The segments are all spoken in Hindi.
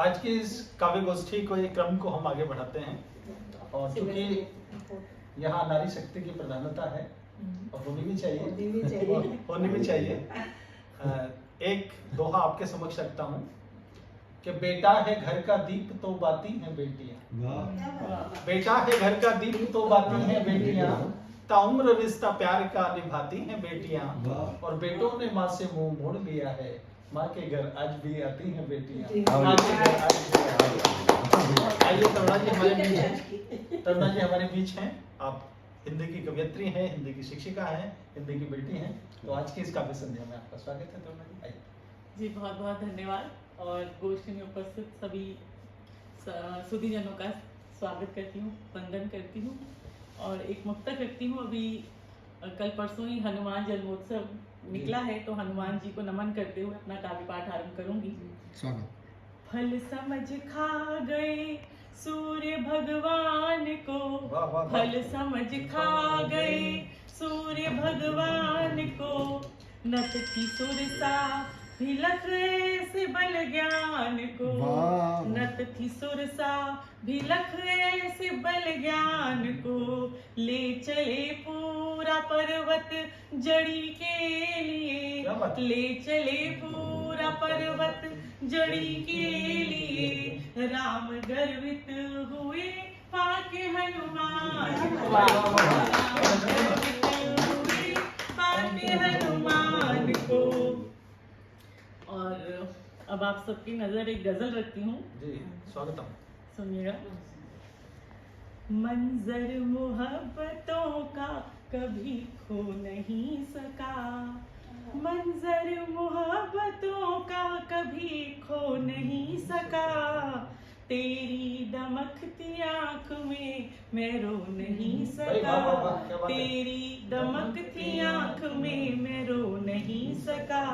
आज की इस काव्य गोष्ठी को एक क्रम को हम आगे बढ़ाते हैं और चूंकि यहाँ नारी शक्ति की प्रधानता है और होनी भी चाहिए एक दोहा आपके समक्ष रखता हूँ कि बेटा है घर का दीप तो बाती हैं बेटियां। बेटा है घर का दीप तो बाती हैं बेटियां, ताउम्र रिश्ता प्यार का निभाती हैं बेटियां, और बेटों ने माँ से मुंह मोड़ लिया है, माँ के घर आज भी आती हैं बेटियां। आइए तरुणा जी हमारे बीच हैं। तरुणा जी हमारे बीच हैं। आप हिंदी की कवयित्री हैं, हिंदी की शिक्षिका हैं, हिंदी की बेटी हैं, तो आज की इस काव्य संध्या में आपका स्वागत है तरुणा जी। आइए जी, बहुत बहुत धन्यवाद और गोष्ठी में उपस्थित सभी सुधीजनों का स्वागत करती हूँ, वंदन करती हूँ और एक मुक्तक रखती हूँ। अभी कल परसों ही हनुमान जन्मोत्सव निकला है, तो हनुमान जी को नमन करते हुए अपना काव्य पाठ आरंभ करूंगी। फल समझ खा गए सूर्य भगवान को, फल समझ खा गए सूर्य भगवान को, नत की सुरसा भिलक ऐसे बल ज्ञान को, नत थी सुरसा भिलक ऐसे बल ज्ञान को, ले चले पूरा पर्वत जड़ी के लिए, ले चले पूरा पर्वत जड़ी के लिए, राम गर्वित हुए पाके हनुमान, पाके हनुमान को। और अब आप सबकी नजर एक गजल रखती हूँ जी, स्वागतम। सुनिएगा। मंजर मोहब्बतों का कभी खो नहीं सका, मंजर मोहब्बतों का कभी खो नहीं सका, तेरी दमकती आंख में मैं रो नहीं सका, तेरी दमकती आंख में मैं रो नहीं सका,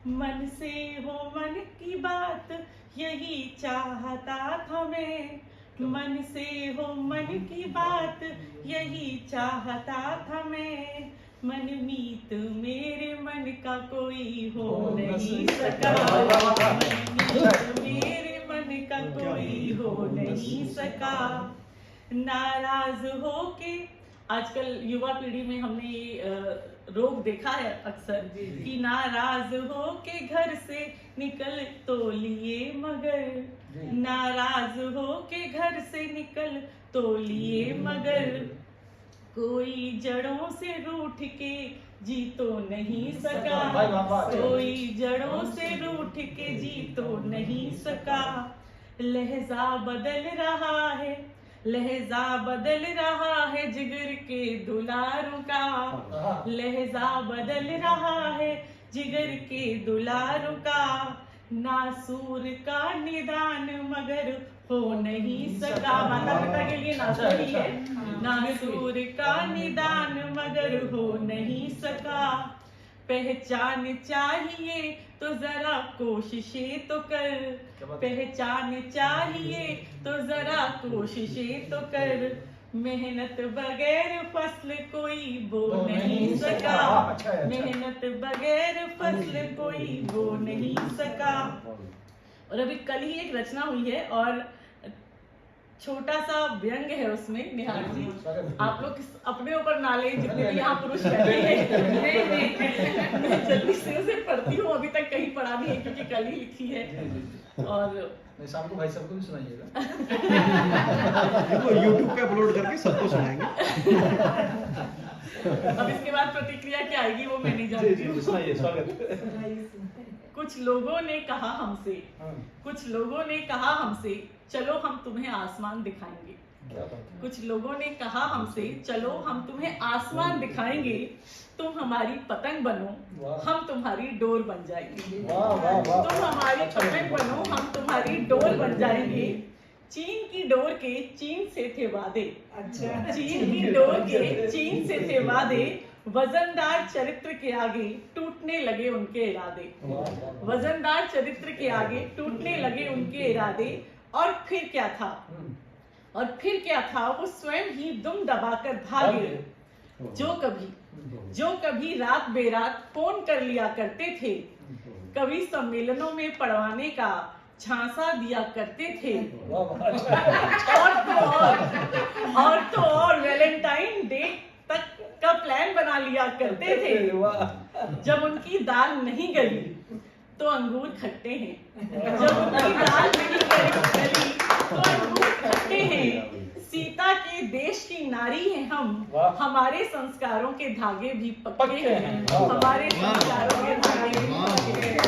मन से हो मन की बात यही चाहता था मैं, मन से हो मन की बात यही चाहता था मैं, मन मीत मेरे मन का कोई हो नहीं सका, मन मेरे मन का कोई हो नहीं सका, नाराज हो के आजकल युवा पीढ़ी में हमने ये रोग देखा है अक्सर कि नाराज हो के घर से निकल तो लिए मगर, नाराज हो के घर से निकल तो लिए मगर, कोई जड़ों से रूठ के जी तो नहीं सका, कोई जड़ों से रूठ के जी तो नहीं सका, लहजा बदल रहा है, लहजा बदल रहा है जिगर के दुलारों का, लहजा बदल रहा है जिगर के दुलारों का, नासूर का निदान मगर हो नहीं सका, माता पिता के लिए नासूर ही है, नासूर का निदान मगर हो नहीं सका, पहचान चाहिए तो जरा कोशिशें तो कर, पहचान चाहिए तो जरा कोशिशें तो कर, मेहनत बगैर फसल कोई बो नहीं सका, मेहनत बगैर फसल कोई बो नहीं सका। और अभी कल ही एक रचना हुई है और छोटा सा व्यंग है उसमें। निहार जी, आप लोग अपने ऊपर ना लें, जितने भी यहाँ पुरुष बैठे हैं, मैं जल्दी से उसे पढ़ती हूँ, अभी तक कहीं पढ़ा नहीं है क्योंकि कल ही लिखी है। और शाम को भाई सबको भी सुनाइएगा, YouTube पे अपलोड करके सबको सुनाएंगे। अब इसके बाद प्रतिक्रिया क्या आएगी वो मैं नहीं जानती हूँ। सुनाइए, स्वागत। कुछ लोगों ने कहा हमसे, कुछ लोगों ने कहा हमसे, चलो हम तुम्हें आसमान दिखाएंगे, कुछ लोगों ने कहा हमसे, चलो हम तुम्हें आसमान दिखाएंगे, तुम हमारी पतंग बनो हम तुम्हारी डोर बन जाएंगे, तुम हमारी पतंग बनो हम तुम्हारी डोर बन जाएंगे, चीन की डोर के चीन से थे वादे, अच्छा, चीन की डोर के चीन से थे वादे, वजनदार चरित्र के आगे टूटने लगे उनके इरादे, वजनदार चरित्र के आगे टूटने लगे उनके इरादे, और फिर क्या था, और फिर क्या था, वो स्वयं ही दुम दबाकर भागे, जो कभी रात बेरात फोन कर लिया करते थे, कभी सम्मेलनों में पढ़वाने का झांसा दिया करते थे। वाह, वाह, अच्छा। और तो और वैलेंटाइन डे तक का प्लान बना लिया करते थे। वाह। जब उनकी दाल नहीं गली तो अंगूर खट्टे हैं। जब उनकी दाल नहीं गली तो अंगूर खट्टे हैं। सीता के देश की नारी हैं हम। वाह। हमारे संस्कारों के धागे भी पक्के पक्के हैं। हैं। वाह। हमारे संस्कारों के धागे भी पक्के हैं।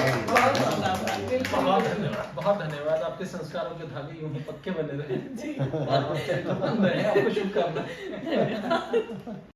बहुत धन्यवाद, बहुत धन्यवाद। आपके संस्कारों के धागे यूं ही पक्के बने रहे। जी। और आपको शुभकामनाएं।